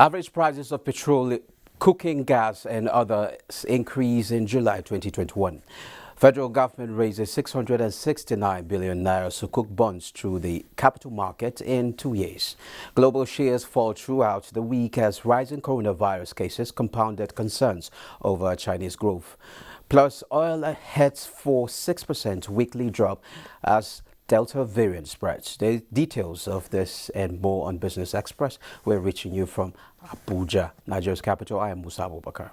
Average prices of petrol, cooking gas and others increased in July 2021. Federal government raises 669 billion naira to cook bonds through the capital market in 2 years. Global shares fall throughout the week as rising coronavirus cases compounded concerns over Chinese growth. Plus, oil heads for 6% weekly drop as Delta variant spreads. The details of this and more on Business Express. We're reaching you from Abuja, Nigeria's capital. I am Musa Abubakar.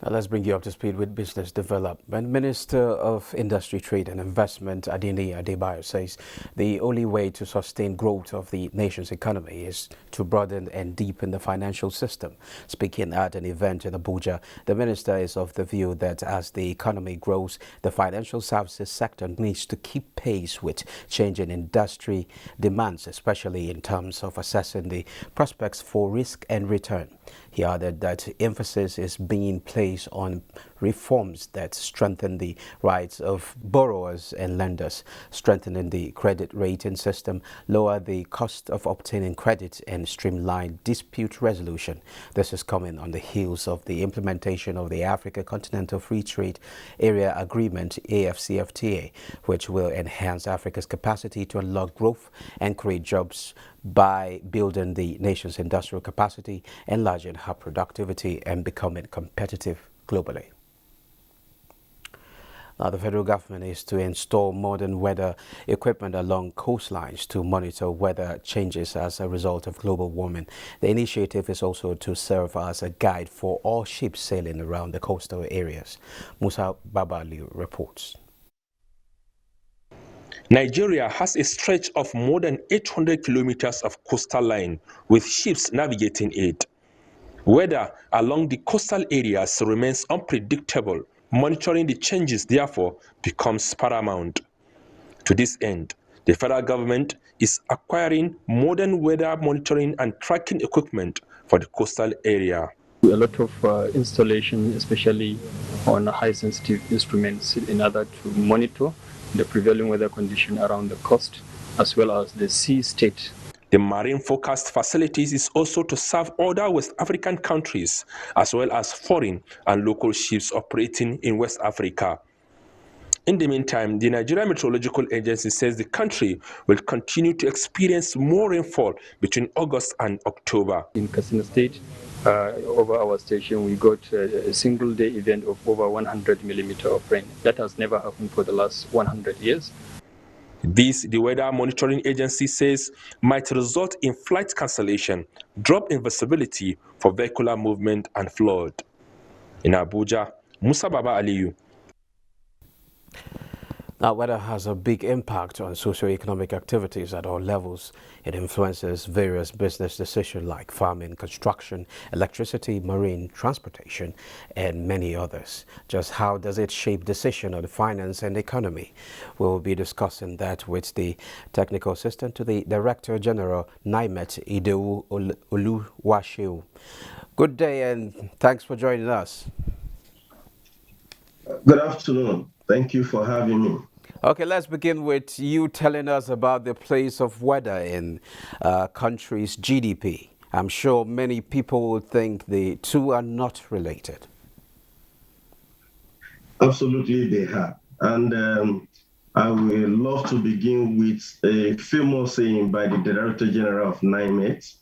Now let's bring you up to speed with business development. Minister of Industry, Trade and Investment, Adini Adebayo, says the only way to sustain growth of the nation's economy is to broaden and deepen the financial system. Speaking at an event in Abuja, the minister is of the view that as the economy grows, the financial services sector needs to keep pace with changing industry demands, especially in terms of assessing the prospects for risk and return. He added that emphasis is being placed on reforms that strengthen the rights of borrowers and lenders, strengthening the credit rating system, lower the cost of obtaining credit, and streamline dispute resolution. This is coming on the heels of the implementation of the Africa Continental Free Trade Area Agreement, AfCFTA, which will enhance Africa's capacity to unlock growth and create jobs by building the nation's industrial capacity, enlarging her productivity, and becoming competitive globally. Now, the federal government is to install modern weather equipment along coastlines to monitor weather changes as a result of global warming. The initiative is also to serve as a guide for all ships sailing around the coastal areas. Musa Babali reports. Nigeria has a stretch of more than 800 kilometers of coastal line, with ships navigating it. Weather along the coastal areas remains unpredictable. Monitoring the changes, therefore, becomes paramount. To this end, the federal government is acquiring modern weather monitoring and tracking equipment for the coastal area. A lot of installation, especially on high-sensitive instruments, in order to monitor the prevailing weather condition around the coast, as well as the sea state. The marine forecast facilities is also to serve other West African countries, as well as foreign and local ships operating in West Africa. In the meantime, the Nigerian Meteorological Agency says the country will continue to experience more rainfall between August and October. In Katsina State, over our station, we got a single-day event of over 100 millimeters of rain. That has never happened for the last 100 years. This, the Weather Monitoring Agency says, might result in flight cancellation, drop in visibility for vehicular movement and flood. In Abuja, Musa Baba Aliyu. Now, weather has a big impact on socio-economic activities at all levels. It influences various business decisions like farming, construction, electricity, marine, transportation, and many others. Just how does it shape decisions on finance and economy? We will be discussing that with the technical assistant to the Director General, NIMET, Ideu Oluwashiu. Good day and thanks for joining us. Good afternoon. Thank you for having me. Okay, let's begin with you telling us about the place of weather in country's GDP. I'm sure many people would think the two are not related. Absolutely, they are. And I would love to begin with a famous saying by the Director General of NIMET,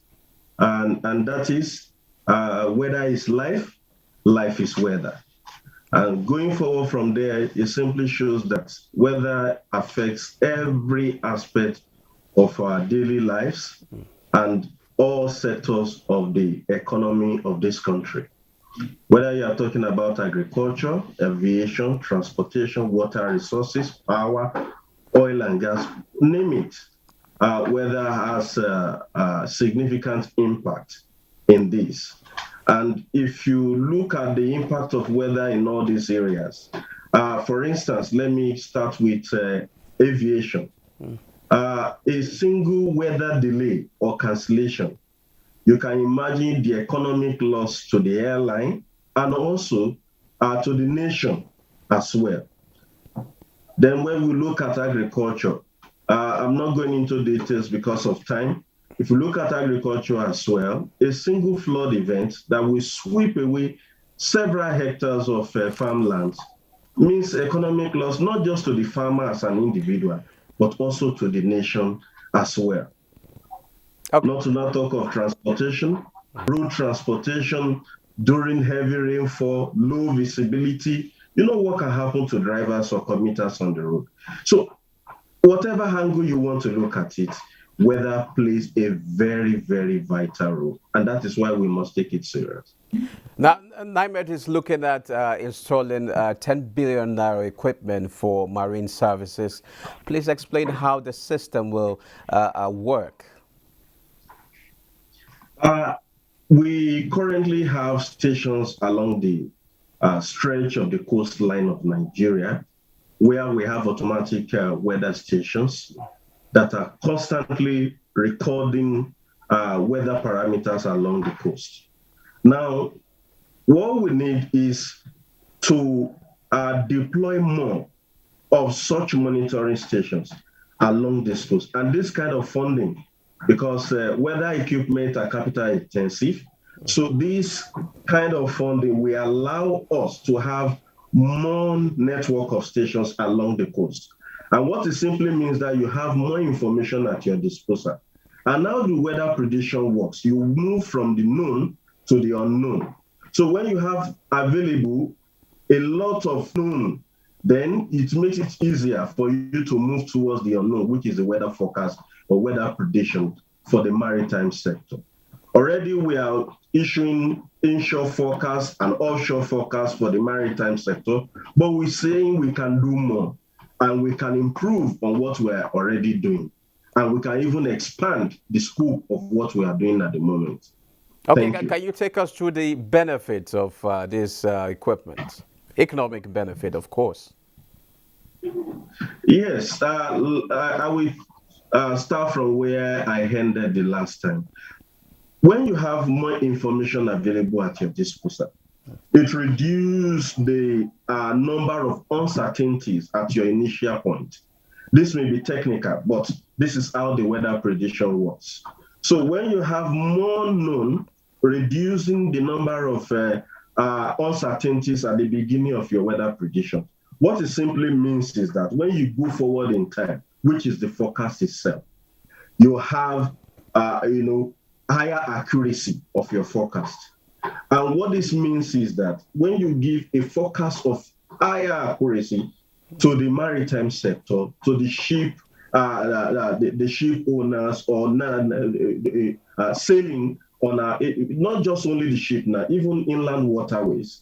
and that is, weather is life, life is weather. And going forward from there, it simply shows that weather affects every aspect of our daily lives and all sectors of the economy of this country. Whether you are talking about agriculture, aviation, transportation, water resources, power, oil and gas, name it, weather has a significant impact in this. And if you look at the impact of weather in all these areas, for instance, let me start with aviation. A single weather delay or cancellation, you can imagine the economic loss to the airline and also to the nation as well. Then when we look at agriculture, I'm not going into details because of time. If you look at agriculture as well, a single flood event that will sweep away several hectares of farmland means economic loss, not just to the farmer as an individual, but also to the nation as well. Okay. Not to not talk of transportation, road transportation during heavy rainfall, low visibility. You know what can happen to drivers or commuters on the road. So whatever angle you want to look at it, weather plays a very, very vital role. And that is why we must take it serious. Now, NIMET is looking at installing 10 billion naira equipment for marine services. Please explain how the system will work. We currently have stations along the stretch of the coastline of Nigeria where we have automatic weather stations that are constantly recording weather parameters along the coast. Now, what we need is to deploy more of such monitoring stations along this coast. And this kind of funding, because weather equipment are capital intensive, so this kind of funding will allow us to have more network of stations along the coast. And what it simply means that you have more information at your disposal. And how the weather prediction works, you move from the known to the unknown. So when you have available a lot of known, then it makes it easier for you to move towards the unknown, which is the weather forecast or weather prediction for the maritime sector. Already we are issuing inshore forecasts and offshore forecasts for the maritime sector, but we're saying we can do more and we can improve on what we're already doing. And we can even expand the scope of what we are doing at the moment. Okay, can you take us through the benefits of this equipment? Economic benefit, of course. Yes, I will start from where I ended the last time. When you have more information available at your disposal, it reduces the number of uncertainties at your initial point. This may be technical, but this is how the weather prediction works. So when you have more known, reducing the number of uncertainties at the beginning of your weather prediction, what it simply means is that when you go forward in time, which is the forecast itself, you have, higher accuracy of your forecast. And what this means is that when you give a forecast of higher accuracy to the maritime sector, to the ship, the ship owners or sailing on not just only the ship now, even inland waterways,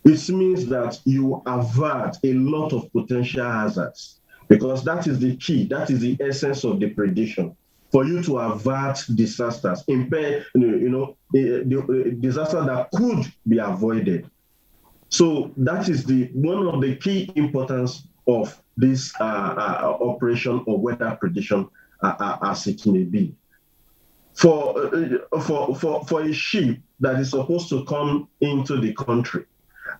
it means that you avert a lot of potential hazards because that is the key, that is the essence of the prediction. For you to avert disasters, impair, the disaster that could be avoided. So that is one of the key importance of this operation or weather prediction, as it may be. For a ship that is supposed to come into the country,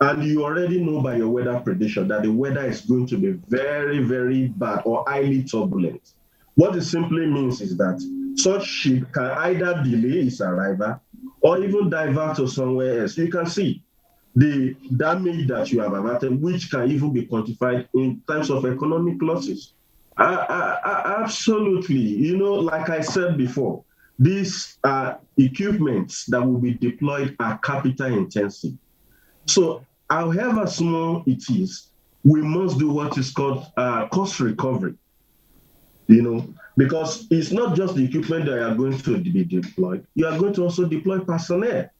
and you already know by your weather prediction that the weather is going to be very, very bad or highly turbulent. What it simply means is that such ship can either delay its arrival or even divert to somewhere else. You can see the damage that you have averted, which can even be quantified in terms of economic losses. Absolutely. Like I said before, these equipments that will be deployed are capital intensive. So however small it is, we must do what is called cost recovery. Because it's not just the equipment that are going to be deployed. You are going to also deploy personnel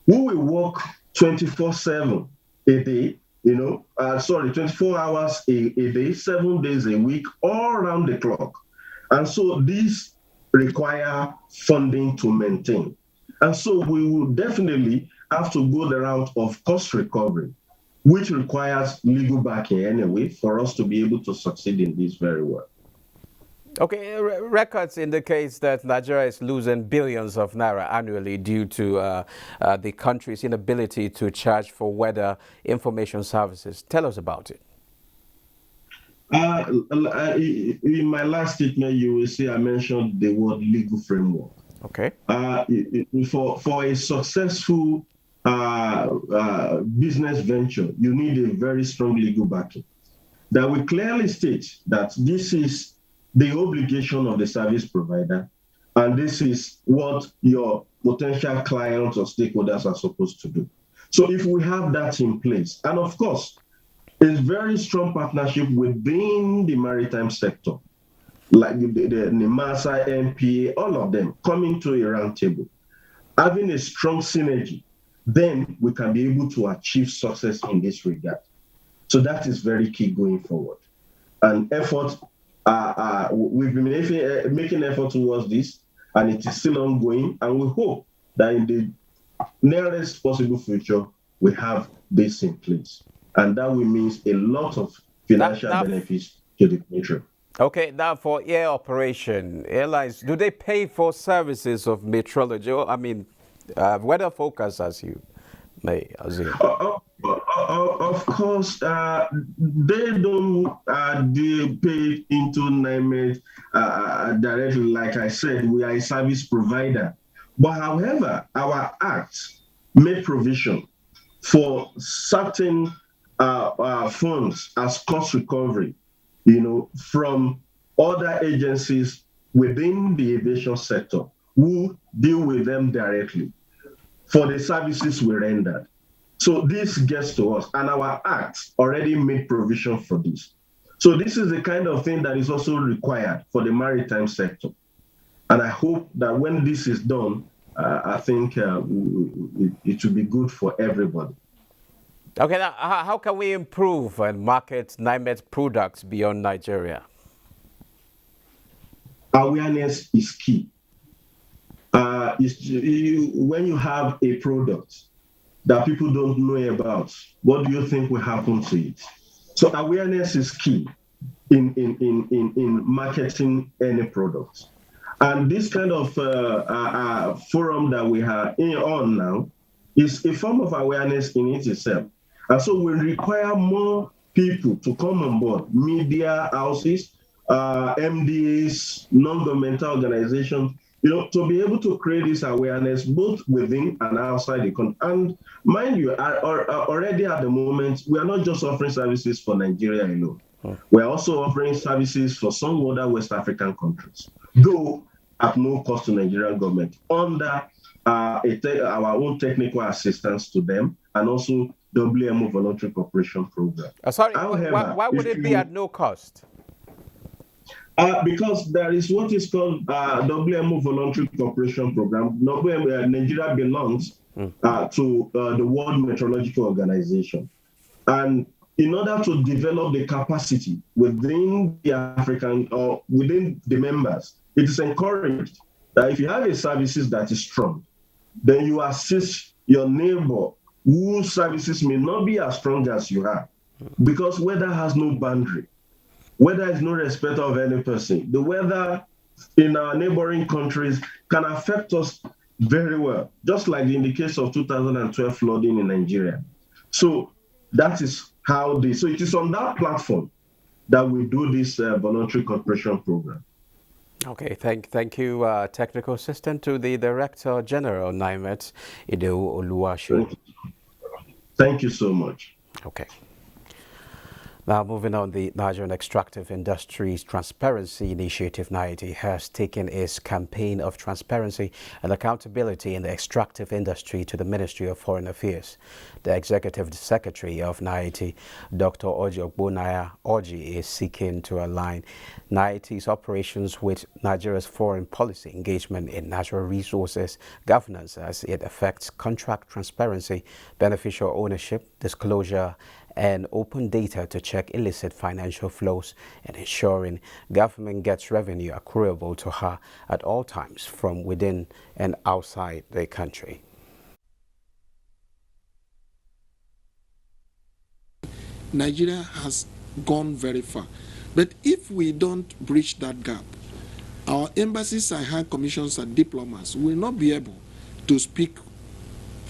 who will work 24/7 a day, 24 hours a day, 7 days a week, all around the clock. And so these require funding to maintain. And so we will definitely have to go the route of cost recovery, which requires legal backing anyway for us to be able to succeed in this very well. Okay, records indicate that Nigeria is losing billions of naira annually due to the country's inability to charge for weather information services. Tell us about it. In my last statement, you will see I mentioned the word legal framework. Okay. For a successful business venture, you need a very strong legal backing that will clearly state that this is the obligation of the service provider, and this is what your potential clients or stakeholders are supposed to do. So if we have that in place, and of course, a very strong partnership within the maritime sector, like the NIMASA, NPA, all of them coming to a round table, having a strong synergy, then we can be able to achieve success in this regard. So that is very key going forward. And effort, we've been making effort towards this, and it is still ongoing. And we hope that in the nearest possible future, we have this in place. And that will mean a lot of financial benefits to the country. Okay, now for air operation, airlines, do they pay for services of meteorology? I mean, weather forecast, as you may assume. Of course, they don't pay into NIMET directly. Like I said, we are a service provider. But however, our act made provision for certain funds as cost recovery, from other agencies within the aviation sector who deal with them directly for the services we rendered. So this gets to us, and our act already made provision for this. So this is the kind of thing that is also required for the maritime sector. And I hope that when this is done, I think it will be good for everybody. Okay, now how can we improve and market NIMET products beyond Nigeria? Awareness is key. When you have a product that people don't know about, what do you think will happen to it? So awareness is key in marketing any product. And this kind of forum that we are on now is a form of awareness in it itself. And so we require more people to come on board, media houses, MDAs, non-governmental organizations, to be able to create this awareness both within and outside the country. And mind you, already at the moment, we are not just offering services for Nigeria alone. We're also offering services for some other West African countries, though at no cost to Nigerian government, under our own technical assistance to them, and also WMO Voluntary Cooperation Program. Sorry, however, why would it be at no cost? Because there is what is called WMO Voluntary Cooperation Program. Nigeria belongs to the World Meteorological Organization. And in order to develop the capacity within the African or within the members, it is encouraged that if you have a services that is strong, then you assist your neighbor whose services may not be as strong as you are, because weather has no boundary. Weather is no respect of any person. The weather in our neighboring countries can affect us very well, just like in the case of 2012 flooding in Nigeria. So that is how so it is on that platform that we do this voluntary cooperation program. Okay, thank you, Technical Assistant to the Director General, NIMET, Ideu Oluwaseun. Thank you so much. Okay. Now, moving on, the Nigerian Extractive Industries Transparency Initiative, NIET, has taken its campaign of transparency and accountability in the extractive industry to the Ministry of Foreign Affairs. The Executive Secretary of NIET, Dr. Oji Ogbonaya Oji, is seeking to align NIET's operations with Nigeria's foreign policy engagement in natural resources governance as it affects contract transparency, beneficial ownership, disclosure, and open data to check illicit financial flows and ensuring government gets revenue accruable to her at all times from within and outside the country. Nigeria has gone very far. But if we don't bridge that gap, our embassies and high commissions and diplomats will not be able to speak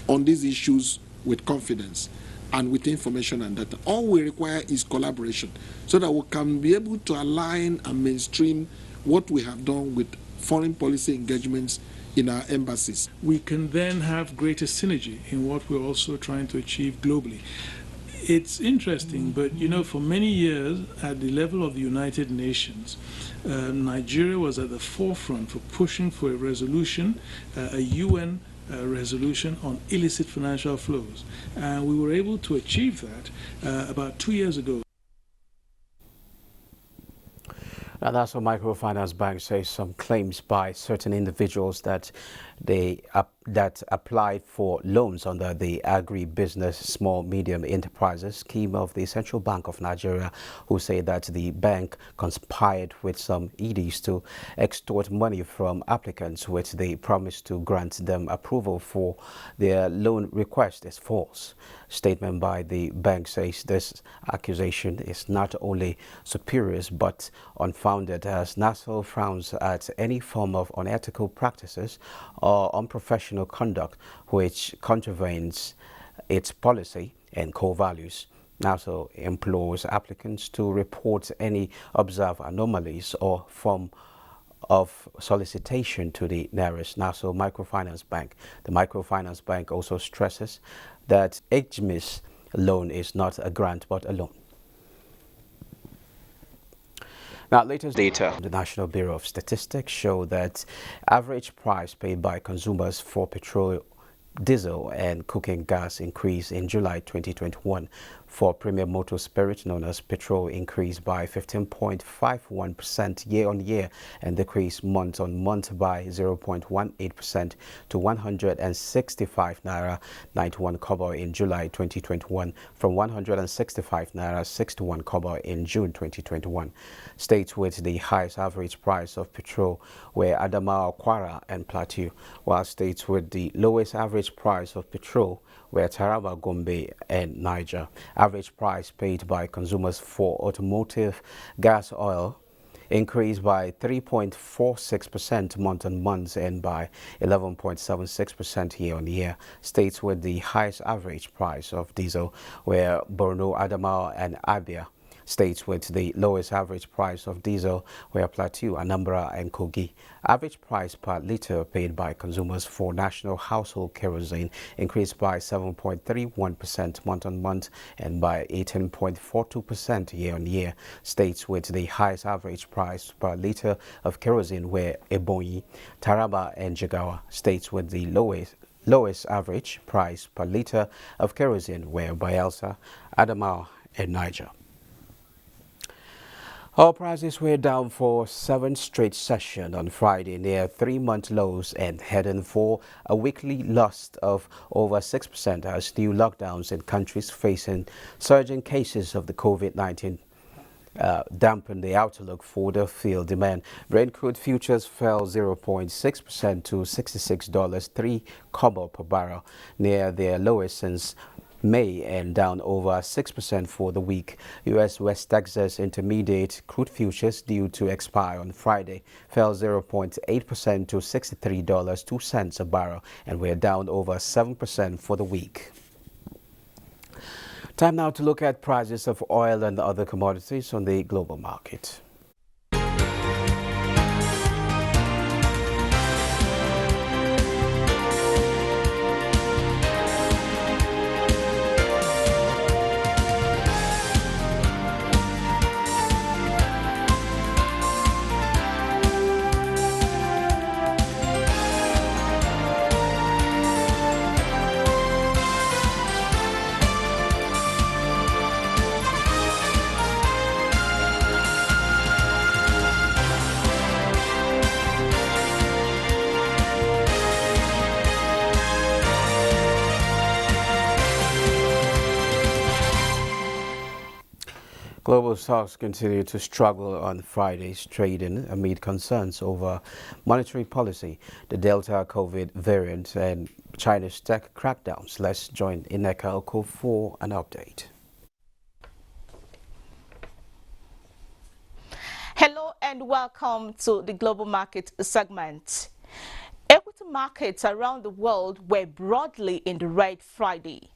on these issues with confidence and with information and data. All we require is collaboration so that we can be able to align and mainstream what we have done with foreign policy engagements in our embassies. We can then have greater synergy in what we're also trying to achieve globally. It's interesting, but you know, for many years at the level of the United Nations, Nigeria was at the forefront for pushing for a resolution, a UN resolution on illicit financial flows. And we were able to achieve that about 2 years ago. Now, that's what Microfinance Bank says some claims by certain individuals that that applied for loans under the Agribusiness Small Medium Enterprises scheme of the Central Bank of Nigeria, who say that the bank conspired with some EDs to extort money from applicants with the promise to grant them approval for their loan request is false. Statement by the bank says this accusation is not only spurious but unfounded, as NASFL frowns at any form of unethical practices or unprofessional conduct which contravenes its policy and core values. NASFL implores applicants to report any observed anomalies or form of solicitation to the nearest NASFL Microfinance Bank. The Microfinance Bank also stresses that HMIS loan is not a grant but a loan. Now, latest data from the National Bureau of Statistics show that average price paid by consumers for petrol, diesel and cooking gas increased in July 2021. For premium motor spirit known as petrol increased by 15.51% year-on-year and decreased month-on-month by 0.18% to 165 naira 91 kobo in July 2021 from 165 naira 61 kobo in June 2021. States with the highest average price of petrol were Adamawa, Kwara and Plateau, while states with the lowest average price of petrol were Taraba, Gombe and Niger. Average price paid by consumers for automotive gas oil increased by 3.46% month-on-month and by 11.76% year-on-year. States with the highest average price of diesel were Borno, Adamawa and Abia. States with the lowest average price of diesel were Plateau, Anambra and Kogi. Average price per litre paid by consumers for national household kerosene increased by 7.31% month-on-month and by 18.42% year-on-year. States with the highest average price per litre of kerosene were Ebonyi, Taraba and Jigawa. States with the lowest average price per litre of kerosene were Bayelsa, Adamawa and Niger. Oil prices were down for 7th straight session on Friday, near 3-month lows and heading for a weekly loss of over 6% as new lockdowns in countries facing surging cases of the COVID-19 dampened the outlook for the fuel demand. Brent crude futures fell 0.6% to $66.03 per barrel, near their lowest since May and down over 6% for the week. U.S. West Texas Intermediate crude futures due to expire on Friday fell 0.8% to $63.02 a barrel and were down over 7% for the week. Time now to look at prices of oil and other commodities on the global market. Global stocks continue to struggle on Friday's trading amid concerns over monetary policy, the Delta COVID variant, and China's tech crackdowns. Let's join Ineka Oko for an update. Hello and welcome to the Global Market segment. Equity markets around the world were broadly in the red Friday.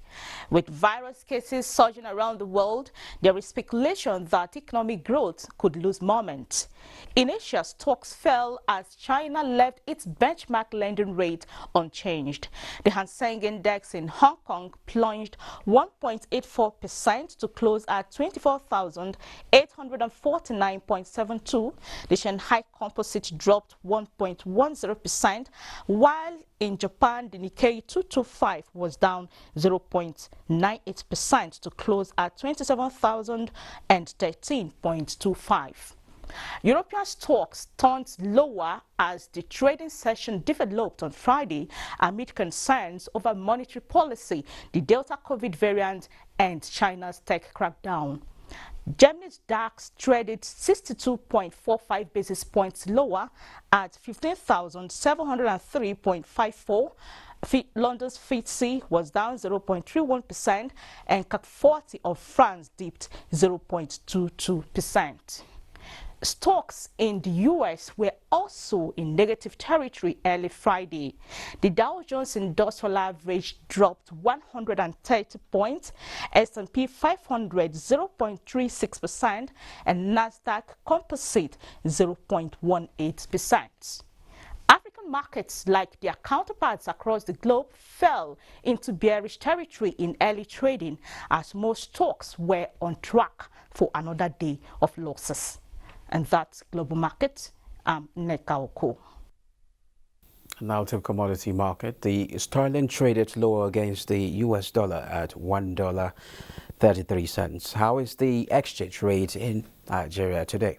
With virus cases surging around the world, there is speculation that economic growth could lose moment. In Asia, stocks fell as China left its benchmark lending rate unchanged. The Hang Seng Index in Hong Kong plunged 1.84% to close at 24,849.72. The Shanghai Composite dropped 1.10%, while in Japan, the Nikkei 225 was down 0.98% to close at 27,013.25. European stocks turned lower as the trading session developed on Friday amid concerns over monetary policy, the Delta COVID variant, and China's tech crackdown. Germany's DAX traded 62.45 basis points lower at 15,703.54. London's FTSE was down 0.31% and CAC 40 of France dipped 0.22%. Stocks in the U.S. were also in negative territory early Friday. The Dow Jones Industrial Average dropped 130 points, S&P 500 0.36%, and Nasdaq Composite 0.18%. African markets, like their counterparts across the globe, fell into bearish territory in early trading as most stocks were on track for another day of losses. And that's Global Market. I'm Neka Oko. Now to the commodity market. The sterling traded lower against the US dollar at $1.33. How is the exchange rate in Nigeria today?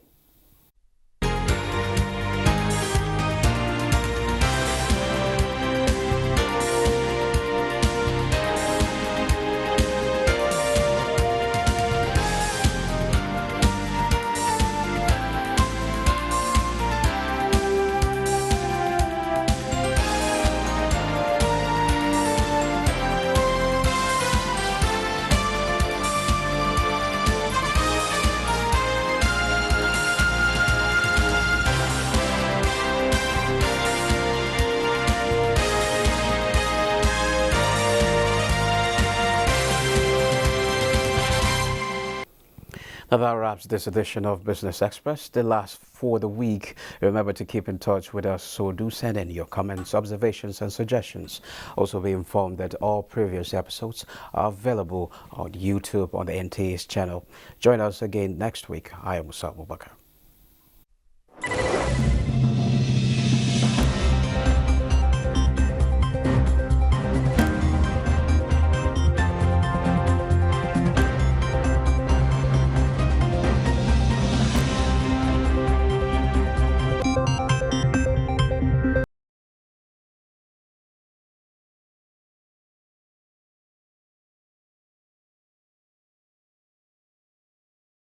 Now that wraps this edition of Business Express, the last for the week. Remember to keep in touch with us, so do send in your comments, observations and suggestions. Also be informed that all previous episodes are available on YouTube on the NTA's channel. Join us again next week. I am Musa Abubakar.